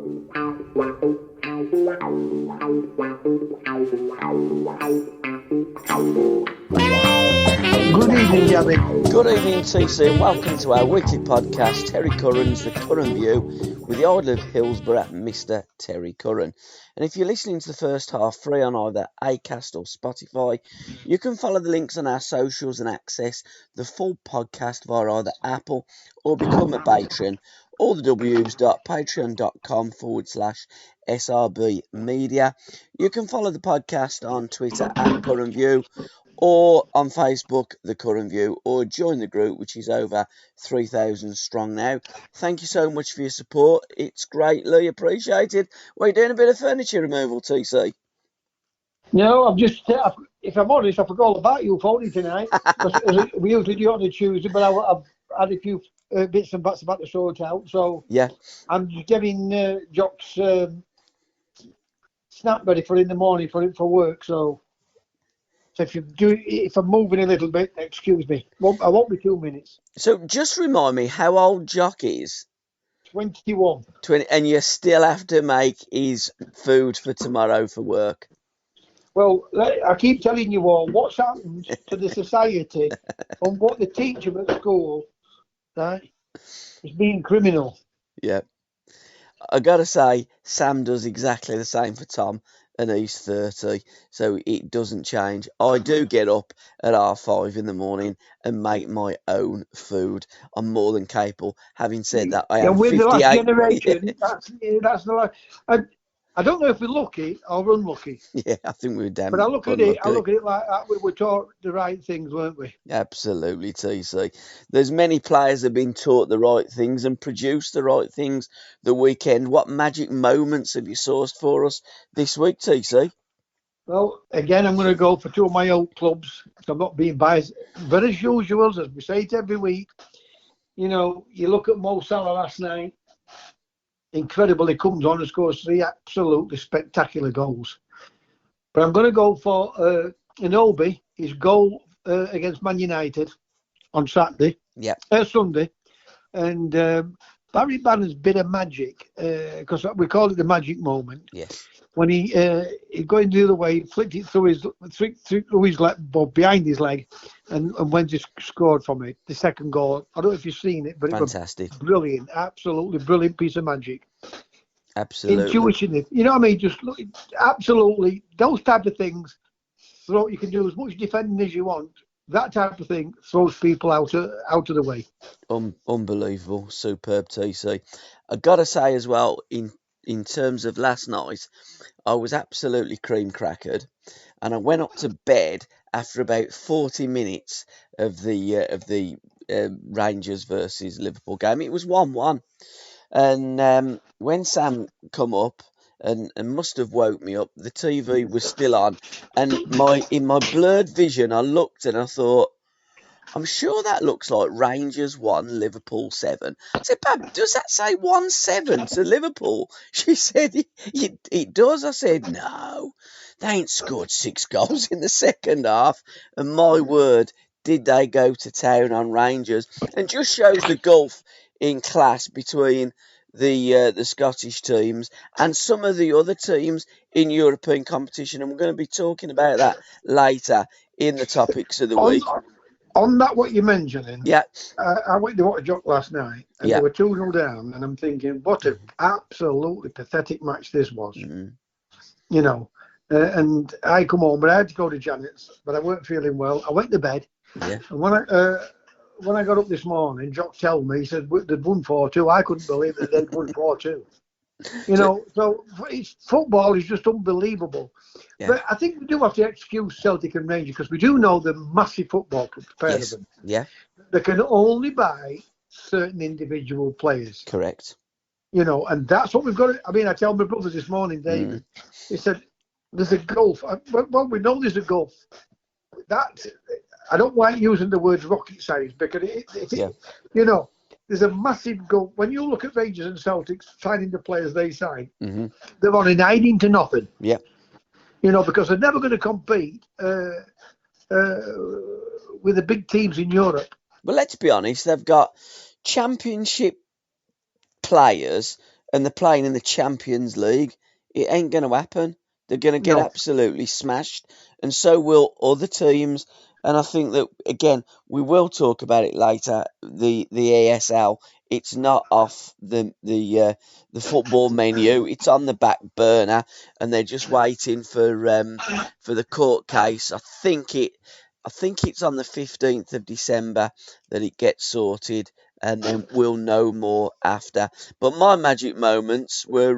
Good evening, Gavin. Good evening, TC, and welcome to our weekly podcast, Terry Currans, the Curran View, with the Idol of Hillsborough, Mr. Terry Curran. And if you're listening to the first half free on either Acast or Spotify, you can follow the links on our socials and access the full podcast via either Apple or become a patron. All the w's.patreon.com/SRBmedia. You can follow the podcast on Twitter at Curran View, or on Facebook, The Current View, or join the group, which is over 3,000 strong now. Thank you so much for your support. It's greatly appreciated. We're doing a bit of furniture removal, TC. No, I'm just, if I'm honest, I forgot all about you phoning tonight. We usually do it on a Tuesday, but I've had a few bits and bats about to sort out. So Yeah. I'm just getting Jock's snap ready for in the morning for work. So if I'm moving a little bit, excuse me. I won't be 2 minutes. So just remind me how old Jock is. 21. 20, and you still have to make his food for tomorrow for work. Well, I keep telling you all what's happened to the society and what they teach them at school, right? It's being criminal. Yeah. I got to say, Sam does exactly the same for Tom, and he's 30, so it doesn't change. I do get up at 5:30 in the morning and make my own food. I'm more than capable. Having said that, I am 58. The last generation, that's the last. I don't know if we're lucky or unlucky. Yeah, I think we're damn. But I look at it like that. We were taught the right things, weren't we? Absolutely, TC. There's many players have been taught the right things and produced the right things the weekend. What magic moments have you sourced for us this week, TC? Well, again, I'm going to go for two of my old clubs. So I'm not being biased. But as usual, as we say it every week, you look at Mo Salah last night. Incredible, he comes on and scores 3 absolutely spectacular goals. But I'm going to go for Inobi, his goal against Man United on Sunday. And Barry Bannon's bit of magic, because we call it the magic moment. Yes. When he going the other way, flicked it through his leg, behind his leg, and Wendy scored from it. The second goal. I don't know if you've seen it, but fantastic. It was brilliant, absolutely brilliant piece of magic. Absolutely. Intuition, you know what I mean? Just look, absolutely, those type of things. You can do as much defending as you want. That type of thing throws people out of the way. Unbelievable, superb, TC. I gotta say as well, in terms of last night, I was absolutely cream crackered, and I went up to bed after about 40 minutes of the Rangers versus Liverpool game. It was 1-1, and when Sam come up and must have woke me up, the TV was still on, and in my blurred vision, I looked and I thought, I'm sure that looks like Rangers 1, Liverpool 7. I said, Bab, does that say 1-7 to Liverpool? She said, it does. I said, no, they ain't scored 6 goals in the second half. And my word, did they go to town on Rangers. And just shows the gulf in class between the Scottish teams and some of the other teams in European competition. And we're going to be talking about that later in the topics of the week. On that, what you're mentioning, yeah, I went to watch Jock last night, and they were 2-0 down, and I'm thinking, what an absolutely pathetic match this was. Mm-hmm. And I come home, but I had to go to Janet's, but I weren't feeling well. I went to bed, and when I got up this morning, Jock told me, he said they'd won 4-2. I couldn't believe that they'd won 4-2. So football is just unbelievable. Yeah. But I think we do have to excuse Celtic and Rangers because we do know they're massive football clubs, pair of them. Yeah. They can only buy certain individual players. Correct. And that's what we've got to, I tell my brother this morning, David, he said, there's a gulf. Well, we know there's a gulf. That, I don't like using the word rocket science because there's a massive gulf. When you look at Rangers and Celtics signing the players they sign, they're on an hiding to nothing. Yeah. Because they're never going to compete with the big teams in Europe. Well, let's be honest, they've got championship players and they're playing in the Champions League, it ain't going to happen. They're going to get No. absolutely smashed, and so will other teams. And I think that, again, we will talk about it later. The ESL, it's not off the football menu. It's on the back burner, and they're just waiting for the court case. I think it's on the 15th of December that it gets sorted, and then we'll know more after. But my magic moments were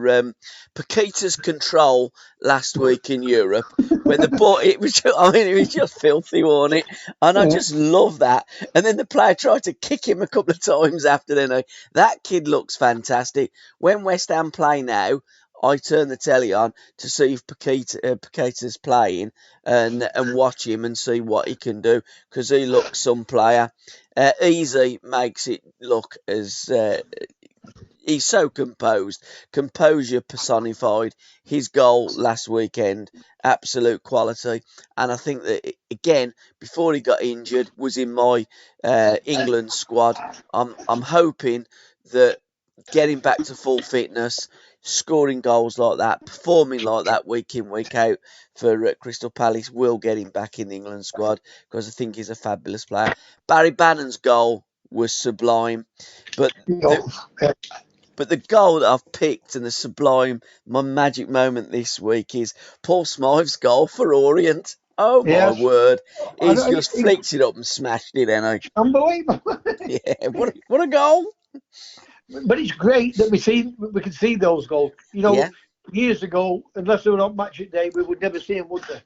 Paqueta's control last week in Europe when the ball, it was just, I mean, it was just filthy, wasn't it? And I Yeah. just love that. And then the player tried to kick him a couple of times after then. That kid looks fantastic. When West Ham play now, I turn the telly on to see if Paqueta's playing and watch him and see what he can do, because he looks some player. Easy makes it look as he's so composed, composure personified. His goal last weekend, absolute quality, and I think that, again, before he got injured, was in my England squad. I'm hoping that getting back to full fitness, scoring goals like that, performing like that week in, week out for Crystal Palace will get him back in the England squad, because I think he's a fabulous player. Barry Bannon's goal was sublime, but the goal that I've picked and the sublime, my magic moment this week, is Paul Smythe's goal for Orient. Oh my Yes. word. He's just It's flicked it up and smashed it, ain't unbelievable. he? Yeah, what a goal. But it's great that we can see those goals. You know, Yeah. years ago, unless they were on match day, we would never see them, would they?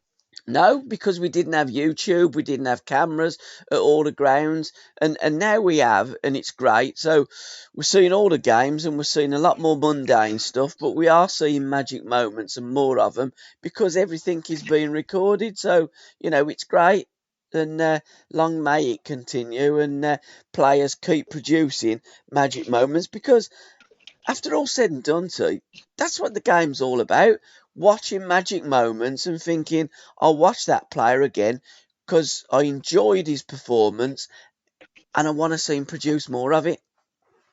No, because we didn't have YouTube, we didn't have cameras at all the grounds, and now we have, and it's great. So we're seeing all the games, and we're seeing a lot more mundane stuff, but we are seeing magic moments and more of them because everything is being recorded. So, it's great, and long may it continue, and players keep producing magic moments, because after all said and done, that's what the game's all about. Watching magic moments and thinking, I'll watch that player again because I enjoyed his performance and I want to see him produce more of it.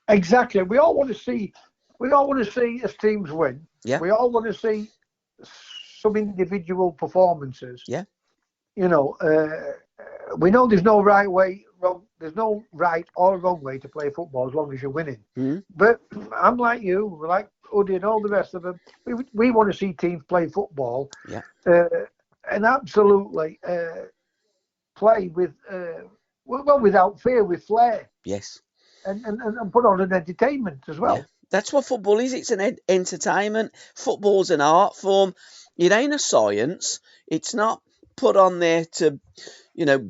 Exactly. We all want to see. We all want to see as teams win. Yeah. We all want to see some individual performances. Yeah. We know there's no right way, wrong. There's no right or wrong way to play football as long as you're winning. Mm-hmm. But I'm like you, like Uddy and all the rest of them. We want to see teams play football. Yeah. And absolutely play with without fear, with flair. Yes. And put on an entertainment as well. Yeah. That's what football is. It's an entertainment. Football's an art form. It ain't a science. It's not put on there to,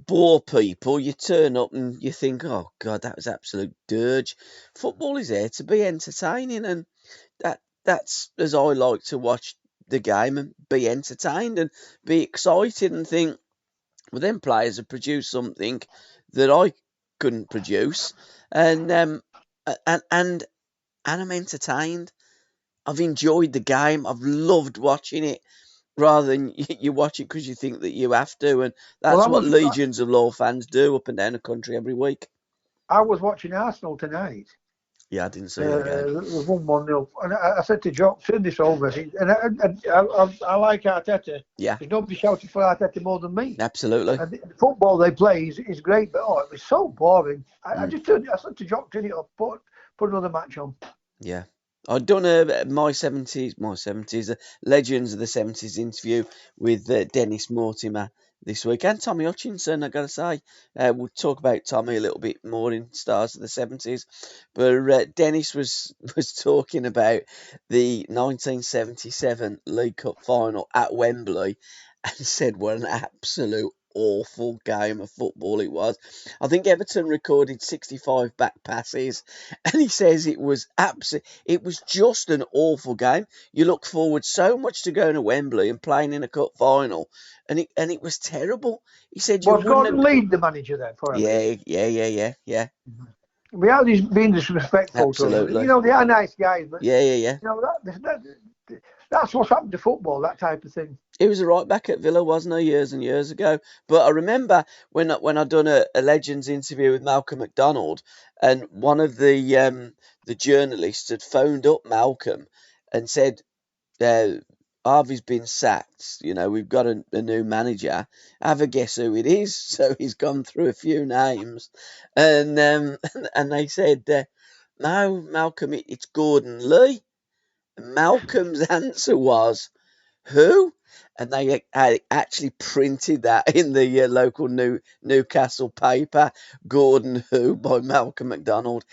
bore people. You turn up and you think, oh God, that was absolute dirge. Football is there to be entertaining, and that's as I like to watch the game and be entertained and be excited and think, well, them players have produced something that I couldn't produce, and I'm entertained. I've enjoyed the game. I've loved watching it, rather than you watch it because you think that you have to, and that's what legions of loyal fans do up and down the country every week. I was watching Arsenal tonight. Yeah, I didn't see that game. It was 1-0. And I said to Jock, send this over. And I like Arteta. Yeah. There's nobody shouted for Arteta more than me. Absolutely. And the football they play is great, but it was so boring. I said to Jock, turn it up, put another match on. Yeah. I'd done a Legends of the 70s interview with Dennis Mortimer this week, and Tommy Hutchison, I've got to say. We'll talk about Tommy a little bit more in Stars of the 70s. But Dennis was talking about the 1977 League Cup final at Wembley and said what an absolute awful game of football it was. I think Everton recorded 65 back passes, and he says it was just an awful game. You look forward so much to going to Wembley and playing in a cup final, and it was terrible. He said you Gordon Lead the manager there for him? Yeah. Without he's being disrespectful to them. They are nice guys, but yeah. that That's what's happened to football, that type of thing. He was a right back at Villa, wasn't he, years and years ago? But I remember when I done a Legends interview with Malcolm McDonald, and one of the journalists had phoned up Malcolm and said, Harvey's been sacked. You know, we've got a new manager. Have a guess who it is. So he's gone through a few names, and and they said, no, Malcolm, it's Gordon Lee. And Malcolm's answer was, who? And they actually printed that in the local Newcastle paper, Gordon Who by Malcolm McDonald.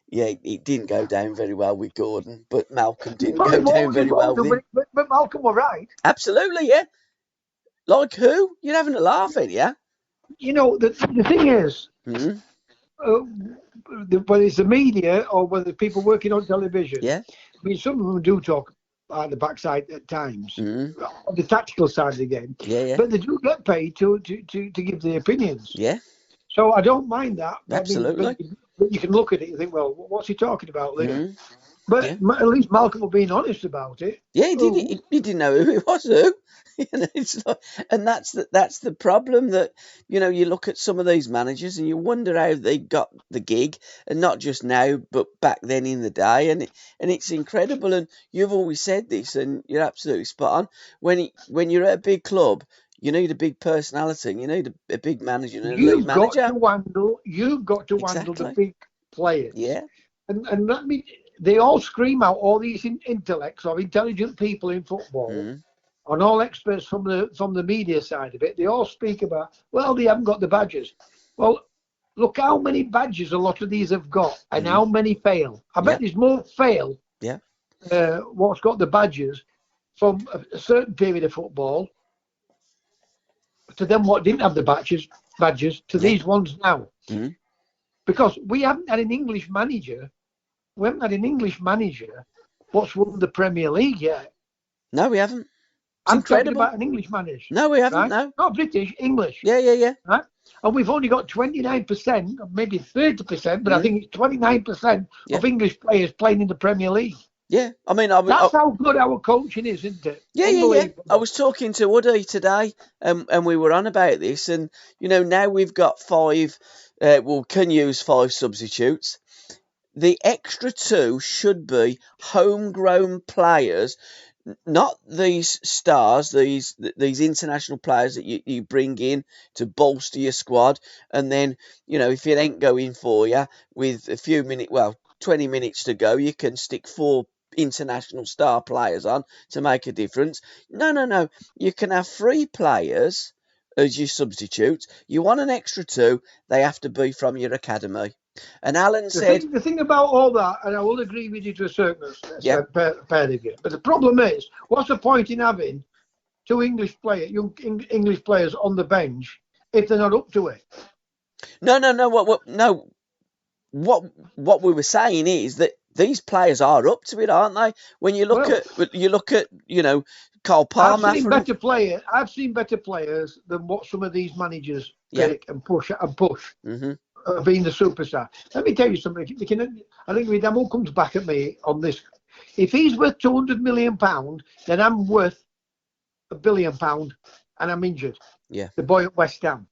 Yeah, it didn't go down very well with Gordon, but Malcolm didn't go down very well with him. But Malcolm were right. Absolutely, yeah. Like who? You're having a laugh, ain't you? You know, the thing is, whether it's the media or whether people working on television, Yeah. I mean, some of them do talk at the backside at times, on the tactical side of the game. Yeah. But they do get paid to give their opinions. Yeah. So I don't mind that. Absolutely. I mean, but you can look at it and think, well, what's he talking about there? But Yeah. at least Malcolm was being honest about it. Yeah, he did. He didn't know who it was. Who? You know, it's like, and that's the problem, that you know, you look at some of these managers and you wonder how they got the gig, and not just now but back then in the day, and it's incredible. And you've always said this, and you're absolutely spot on. When you're at a big club, you need a big personality, and you need a big manager and a lead manager. You've got to handle the big players. Yeah. And that means they all scream out, all these intellects or intelligent people in football, and all experts from the media side of it. They all speak about, well, they haven't got the badges. Well, look how many badges a lot of these have got, and how many fail. I bet there's more fail. Yeah. What's got the badges from a certain period of football to them what didn't have the badges to these ones now. Because we haven't had an English manager. We haven't had an English manager what's won the Premier League yet. No, we haven't. I'm talking about an English manager. No, we haven't. Right? No. Not British, English. Yeah. Right? And we've only got 29%, maybe 30%, but I think it's 29% of English players playing in the Premier League. Yeah, I mean, that's how good our coaching is, isn't it? Yeah. I was talking to Woody today, and we were on about this, and you know, now we've got can use 5 substitutes. The extra 2 should be homegrown players, not these stars, these international players that you bring in to bolster your squad, and then, you know, if it ain't going for you with 20 minutes to go, you can stick 4 international star players on to make a difference. No. You can have 3 players as your substitutes. You want an extra 2, they have to be from your academy. And Alan said... The thing about all that, and I will agree with you to a certain extent, but the problem is, what's the point in having 2 young English players on the bench if they're not up to it? No. What we were saying is that these players are up to it, aren't they? When you look at you know, Cole Palmer. I've seen better players than what some of these managers pick and push. Being the superstar. Let me tell you something. I think Vidamo comes back at me on this. If he's worth £200 million, then I'm worth £1 billion, and I'm injured. Yeah. The boy at West Ham.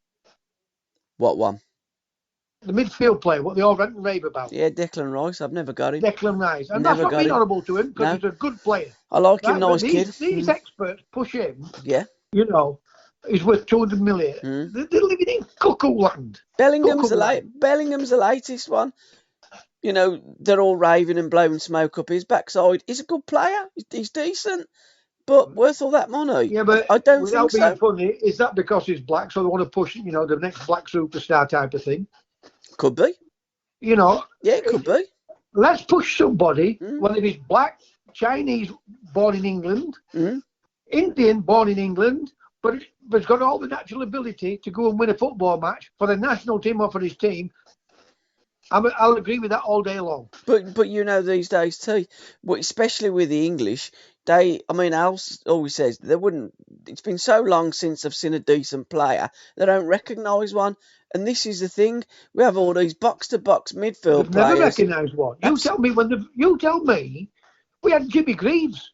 What one? The midfield player, what they all rant and rave about. Yeah, Declan Rice. I've never got him. Declan Rice. And that's not being honourable to him, because he's a good player. I like him, nice kid. These experts push him. Yeah. You know, he's worth 200 million. They're living in cuckoo land. Bellingham's the latest one. You know, they're all raving and blowing smoke up his backside. He's a good player. He's decent. But worth all that money? Yeah, but I don't think so. Without being funny, is that because he's black, so they want to push, you know, the next black superstar type of thing? Could be. You know. Yeah, it could be. Let's push somebody, whether he's black, Chinese, born in England, Indian, born in England, but has got all the natural ability to go and win a football match for the national team or for his team. I'll agree with that all day long. But you know, these days too, especially with the English, Al always says they wouldn't. It's been so long since I've seen a decent player, they don't recognise one. And this is the thing: we have all these box-to-box midfield players. Never recognise one. You tell me we had Jimmy Greaves.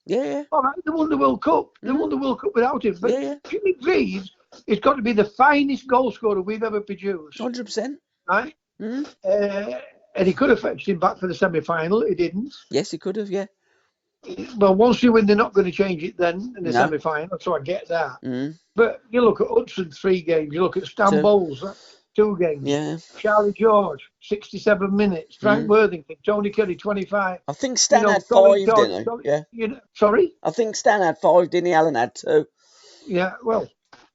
Yeah. All right, they won the World Cup. They won the World Cup without him. But Yeah. Jimmy Greaves has got to be the finest goal scorer we've ever produced. 100%. Right? And he could have fetched him back for the semi-final. He didn't. Yes, he could have, yeah. Well, once you win, they're not going to change it then in the No. semi-final, so I get that. But you look at Hutchison, 3 games. You look at Stan 2. Bowles, 2 games. Yeah. Charlie George, 67 minutes. Frank Worthington, Tony Curry, 25. I think Stan had 5, didn't he? Yeah. Sorry? I think Stan had 5, didn't he? Alan had 2. Yeah, well,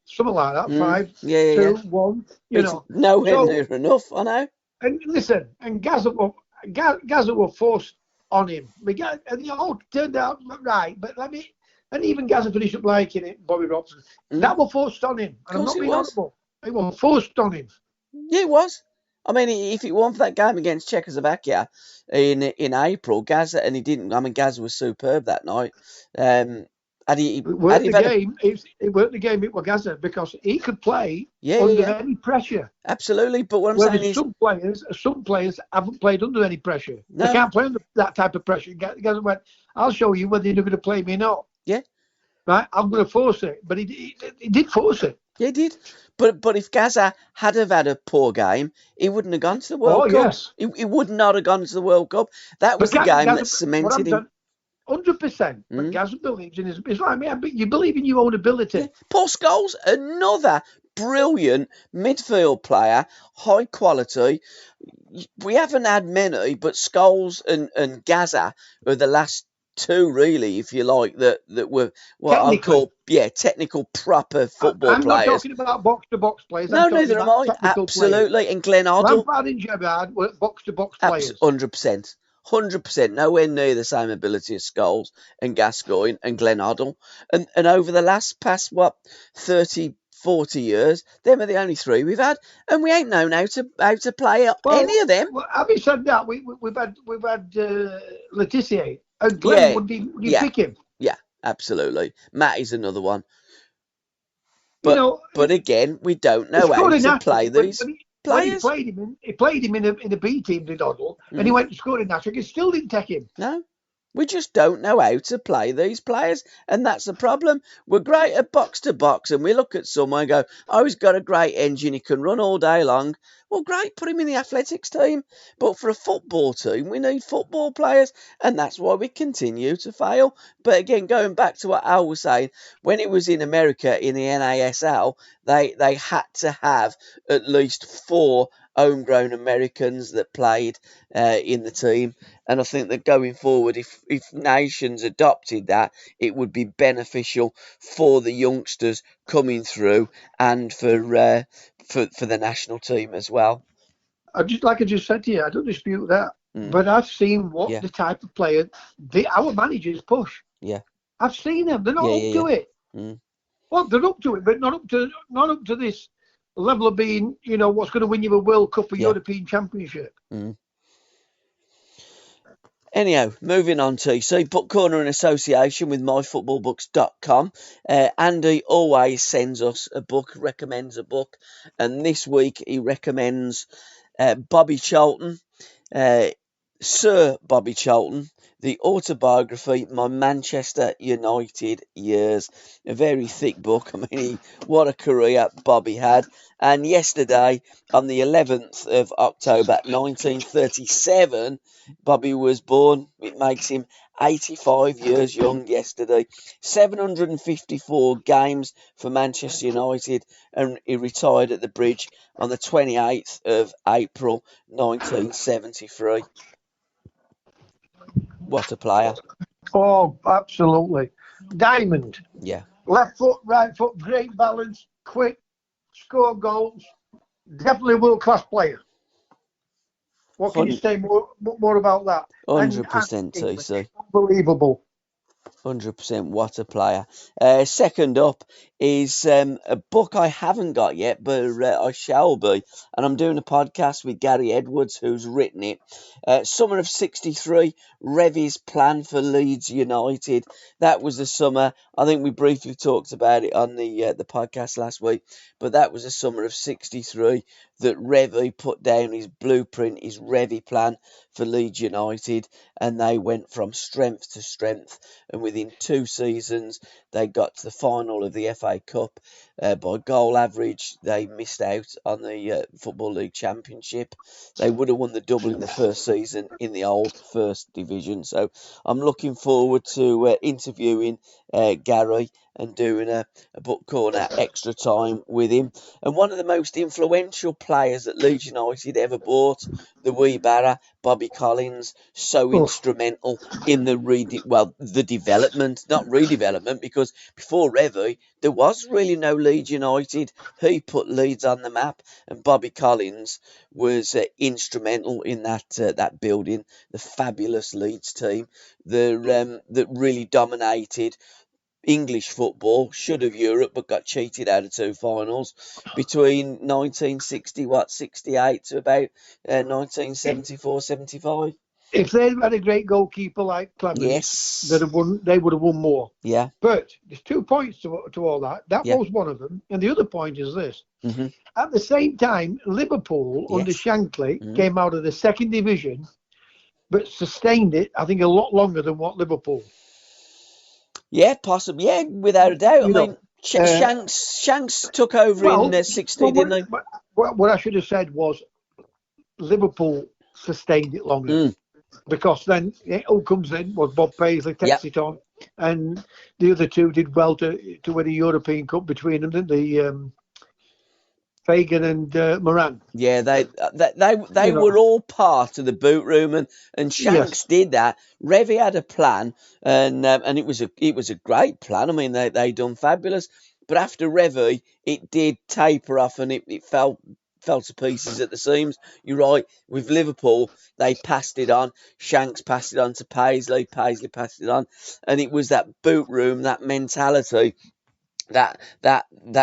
something like that. 5, Yeah, 2, yeah. 1. It's nowhere near enough, I know. And listen, and Gaza were forced on him. And they all turned out right, but and even Gaza finished up liking it, Bobby Robson. That was forced on him. And I'm not being horrible. It was forced on him. Yeah, it was. I mean, if it weren't for that game against Czechoslovakia in April, Gaza, and he didn't. I mean, Gaza was superb that night. It weren't the game. It weren't the game. It was Gaza because he could play under any pressure. Absolutely, but what I'm saying is, some players haven't played under any pressure. No. They can't play under that type of pressure. Gaza went, "I'll show you whether you're going to play me or not." Yeah. Right. I'm going to force it, but he did force it. Yeah, he did. But if Gaza had had a poor game, he wouldn't have gone to the World Cup. Yes. He would not have gone to the World Cup. That was the game that cemented him. 100%. But Gaza believes in his. It's like me. You believe in your own ability. Yeah. Paul Scholes, another brilliant midfield player, high quality. We haven't had many, but Scholes and Gaza are the last 2, really, if you like, that were what I call technical proper football players. I'm not talking about box-to-box players. No, neither am I. Absolutely. Players. And Glenn Hoddle. Lampard and Gerrard were box-to-box players. 100%. 100%. Nowhere near the same ability as Scholes and Gascoigne and Glenn Hoddle. And over the past 30, 40 years, them are the only 3 we've had, and we ain't known how to play any of them. Well, having said that, we've had Letitia. And Glenn, would you pick him? Yeah, absolutely. Matt is another one. But again, we don't know how to play these players. He played him in a B team, did Hoddle, and he went to score in that. He still didn't take him. No. We just don't know how to play these players, and that's the problem. We're great at box-to-box, and we look at someone and go, oh, he's got a great engine, he can run all day long. Well, great, put him in the athletics team. But for a football team, we need football players, and that's why we continue to fail. But again, going back to what Al was saying, when it was in America, in the NASL, they had to have at least 4 homegrown Americans that played in the team. And I think that going forward, if nations adopted that, it would be beneficial for the youngsters coming through and for the national team as well. I just said to you, I don't dispute that. But I've seen the type of player our managers push. Yeah. I've seen them. They're not up to it. Well, they're up to it, but not up to this level of being, what's going to win you a World Cup or European Championship. Anyhow, moving on, TC, Book Corner in association with myfootballbooks.com. Andy always sends us a book, recommends a book, and this week he recommends Bobby Charlton, Sir Bobby Charlton, the autobiography, My Manchester United Years. A very thick book. I mean, what a career Bobby had. And yesterday, on the 11th of October 1937, Bobby was born. It makes him 85 years young yesterday. 754 games for Manchester United, and he retired at the Bridge on the 28th of April 1973. What a player. Oh, absolutely. Diamond. Yeah. Left foot, right foot, great balance, quick, score goals. Definitely a world-class player. What can you say more about that? 100%, TC. Unbelievable. 100%. What a player. Second up is a book I haven't got yet, but I shall be. And I'm doing a podcast with Gary Edwards, who's written it. Summer of 63, Revy's plan for Leeds United. That was the summer. I think we briefly talked about it on the podcast last week. But that was the summer of 63 that Revy put down his blueprint, his Revy plan for Leeds United, and they went from strength to strength. And within 2 seasons, they got to the final of the FA Cup. By goal average, they missed out on the Football League Championship. They would have won the double in the first season in the old First Division. So I'm looking forward to interviewing Gary and doing a book corner extra time with him. And one of the most influential players that Leeds United ever bought, the wee barra, Bobby Collins, so instrumental in the development, not redevelopment, because before Revy, there was really no Leeds United. He put Leeds on the map, and Bobby Collins was instrumental in that building, the fabulous Leeds team that really dominated English football, should have Europe, but got cheated out of 2 finals between 68 to about 1974-75. If they'd had a great goalkeeper like Clemens, Yes. they would have won more. Yeah. But there's 2 points to all that. That was one of them. And the other point is this. Mm-hmm. At the same time, Liverpool under Shankly came out of the 2nd division, but sustained it, I think, a lot longer than what Liverpool. Yeah, possibly. Yeah, without a doubt. I mean, Shanks took over in 60, didn't he? What I should have said was Liverpool sustained it longer. Because then who comes in was Bob Paisley, takes it on, and the other 2 did well to win a European Cup between them, didn't they? Fagan and Moran. Yeah, they were all part of the boot room, and Shanks did that. Revy had a plan, and it was a great plan. I mean, they done fabulous, but after Revy, it did taper off, and it fell to pieces at the seams. You're right. With Liverpool, they passed it on. Shanks passed it on to Paisley. Paisley passed it on, and it was that boot room, that mentality, that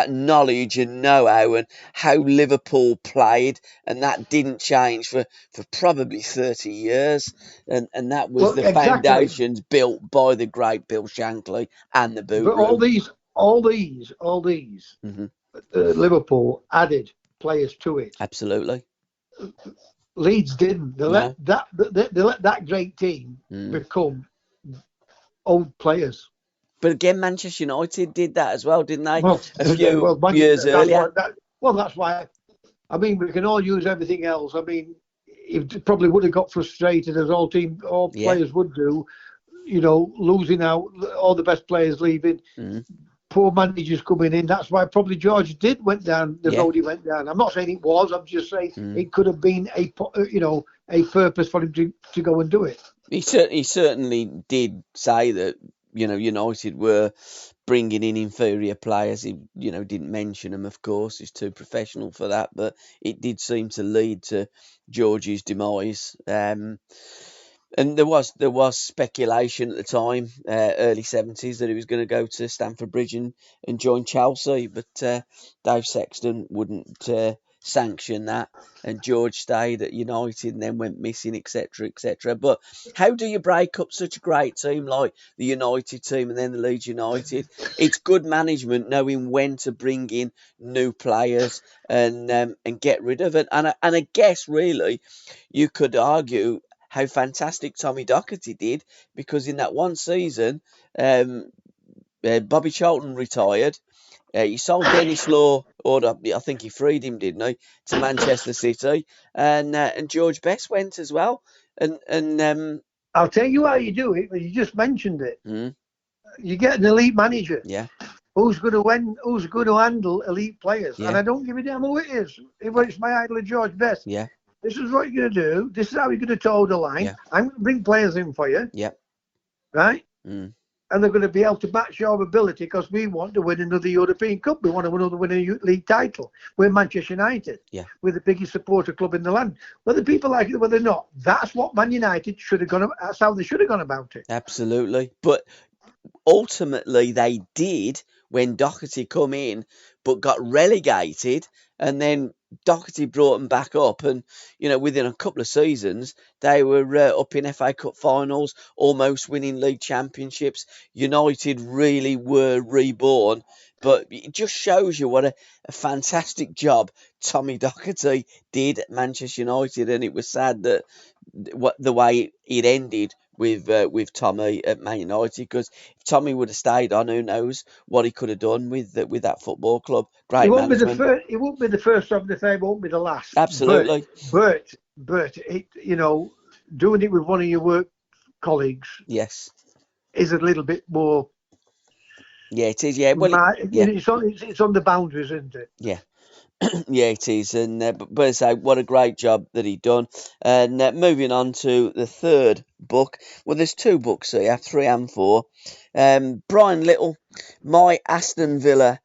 knowledge and know-how and how Liverpool played, and that didn't change for probably 30 years, and that was the foundations built by the great Bill Shankly and the boot room. All these Liverpool added players to it. Absolutely. Leeds didn't. They let that great team become old players. But again, Manchester United did that as well, didn't they? A few years earlier. That's why. I mean, we can all use everything else. I mean, it probably would have got frustrated, as all players would do. You know, losing out, all the best players leaving, poor managers coming in. That's why probably George went down the road he went down. I'm not saying it was. I'm just saying it could have been a purpose for him to go and do it. He certainly did say that. United were bringing in inferior players. He, didn't mention them, of course. He's too professional for that. But it did seem to lead to George's demise. And there was speculation at the time, early 70s, that he was going to go to Stamford Bridge and join Chelsea. But Dave Sexton wouldn't sanction that, and George stayed at United and then went missing, etc., etc. But how do you break up such a great team like the United team and then the Leeds United? It's good management, knowing when to bring in new players and get rid of it. And I guess really you could argue how fantastic Tommy Docherty did, because in that one season, Bobby Charlton retired. He sold Dennis Law, or I think he freed him, didn't he, to Manchester City, and George Best went as well. And I'll tell you how you do it. But you just mentioned it. You get an elite manager. Yeah. Who's going to handle elite players? Yeah. And I don't give a damn who it is. If it's my idol, George Best. Yeah. This is what you're going to do. This is how you're going to toe the line. Yeah. I'm going to bring players in for you. Yeah. Right. And they're going to be able to match your ability, because we want to win another European Cup. We want to win a league title. We're Manchester United. Yeah. We're the biggest supporter club in the land. Whether people like it, whether not, that's what Man United should have gone. That's how they should have gone about it. Absolutely. But ultimately, they did when Docherty come in, but got relegated and then Doherty brought them back up, and within a couple of seasons they were up in FA Cup finals, almost winning league championships. United really were reborn, but it just shows you what a fantastic job Tommy Doherty did at Manchester United, and it was sad that the way it ended with Tommy at Man United, because if Tommy would have stayed on, who knows what he could have done with that football club. Great management. It won't be the first of the same. It won't be the last. Absolutely. But it, doing it with one of your work colleagues. Yes. Is a little bit more. Yeah, it is. Yeah. Well, it's on the boundaries, isn't it? Yeah. Yeah, it is, and but I say, what a great job that he done. And moving on to the third book. Well, there's two books here, 3 and 4. Brian Little, My Aston Villa,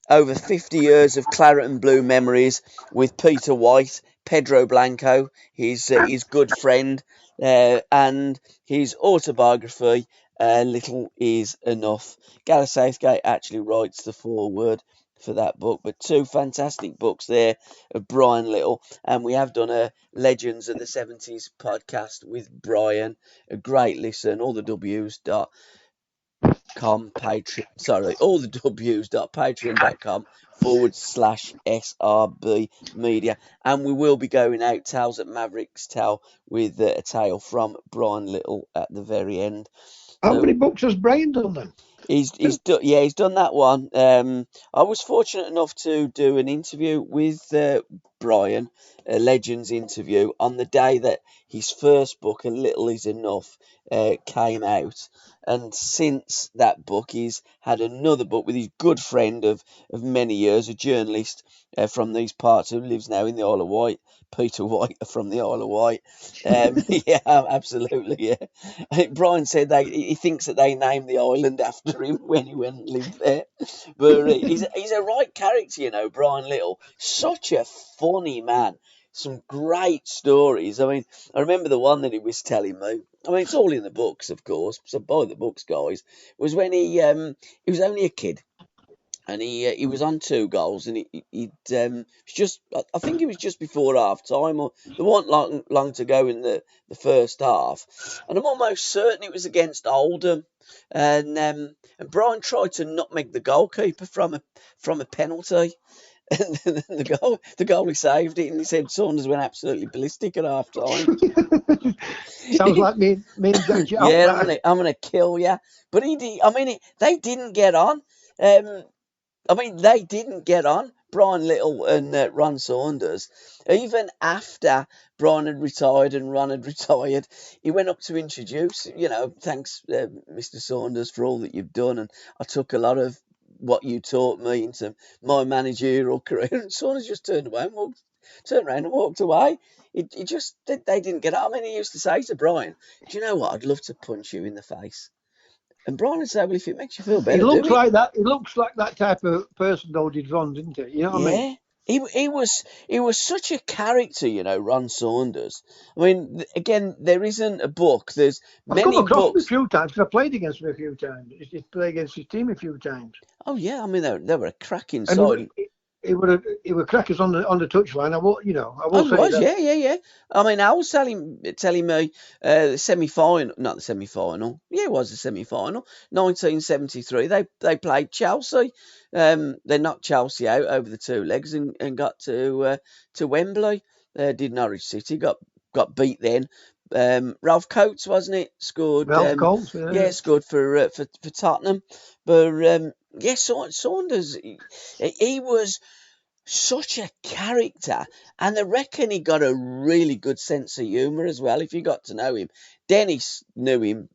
over 50 years of claret and blue memories with Peter White, Pedro Blanco, his good friend, and his autobiography, Little Is Enough. Gareth Southgate actually writes the foreword for that book, but two fantastic books there of Brian Little, and we have done a Legends of the 70s podcast with Brian, a great listen. All the W's.com all the W's.patreon.com/SRB Media, and we will be going out Tales at Mavericks Tale with a tale from Brian Little at the very end. How many books has Brian done then? He's done that one. I was fortunate enough to do an interview with Brian, a Legends interview, on the day that his first book, A Little Is Enough, came out. And since that book, he's had another book with his good friend of many years, a journalist from these parts who lives now in the Isle of Wight, Peter White from the Isle of Wight. Yeah, absolutely, yeah. I think Brian said he thinks that they named the island after him when he went and lived there. But he's a right character, Brian Little. Such a funny man. Some great stories. I mean, I remember the one that he was telling me. I mean, it's all in the books, of course, so buy the books, guys. Was when he was only a kid, and he was on 2 goals, and he'd just, I think it was just before half time, or there wasn't long to go in the first half, and I'm almost certain it was against Oldham, and Brian tried to nutmeg the goalkeeper from a penalty. And the goalie saved it, and he said Saunders went absolutely ballistic at half time. Sounds like me and Jack. Yeah, I'm gonna kill you. But he did. I mean, they didn't get on. They didn't get on. Brian Little and Ron Saunders. Even after Brian had retired and Ron had retired, he went up to introduce. Thanks, Mr. Saunders, for all that you've done, and I took a lot of what you taught me into my managerial career. And Saunders just turned around and walked away. They didn't get on. I mean, he used to say to Brian, "Do you know what? I'd love to punch you in the face." And Brian would say, "Well, if it makes you feel better, He looks like that. He looks like that type of person, though, did Ron, didn't he? You know what I mean? He was such a character, Ron Saunders. I mean, again, there isn't a book. There's many books. I've come across him a few times, because I played against him a few times. He played against his team a few times. Oh yeah, I mean they were a cracking side. He were crackers on the touchline. I will say that. Yeah. I mean, I was telling me the semi-final, not the semi-final. Yeah, it was the semi-final. 1973. They played Chelsea. They knocked Chelsea out over the 2 legs and got to Wembley. Did Norwich City, got beat then. Ralph Coates, wasn't it? Scored. Ralph Coates, yeah. Scored for Tottenham. But Saunders, he was such a character, and I reckon he got a really good sense of humour as well, if you got to know him. Dennis knew him,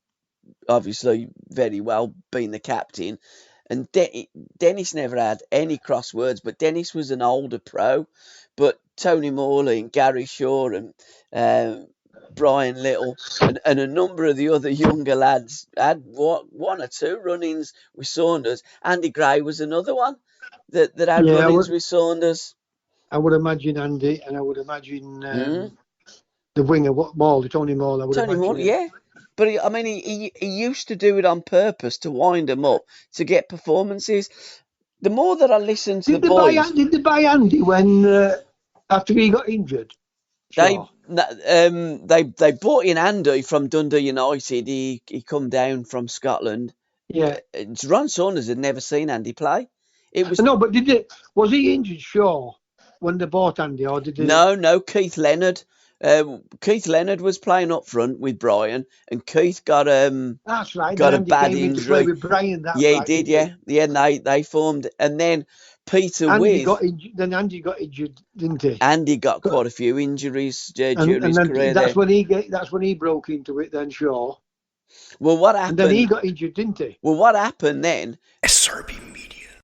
obviously, very well, being the captain, and Dennis never had any cross words, but Dennis was an older pro, but Tony Morley and Gary Shaw and Brian Little and a number of the other younger lads had 1 or 2 run-ins with Saunders. Andy Gray was another one that had run-ins with Saunders. I would imagine Andy, and I would imagine the winger, Tony Morley. Tony Morley, yeah. But he used to do it on purpose to wind them up, to get performances. the more that I listen to Did the boys, they buy Andy when after he got injured? Sure. they bought in Andy from Dundee United. He come down from Scotland. Yeah. Ron Saunders had never seen Andy play. It was No, but was he injured? Sure. When they bought Andy, or did they? no Keith Leonard. Keith Leonard was playing up front with Brian, and Keith got That's right. got Then a Andy bad came in to play injury. with Brian. That's Yeah, he right. did. Didn't Yeah, and they formed, and then Peter Andy With got injured. Then Andy got injured, didn't he? Andy got quite a few injuries during his And career then that's there. when he broke into it. Then sure. Well, what And then he happened? got injured, didn't he? Well, what happened then? SRB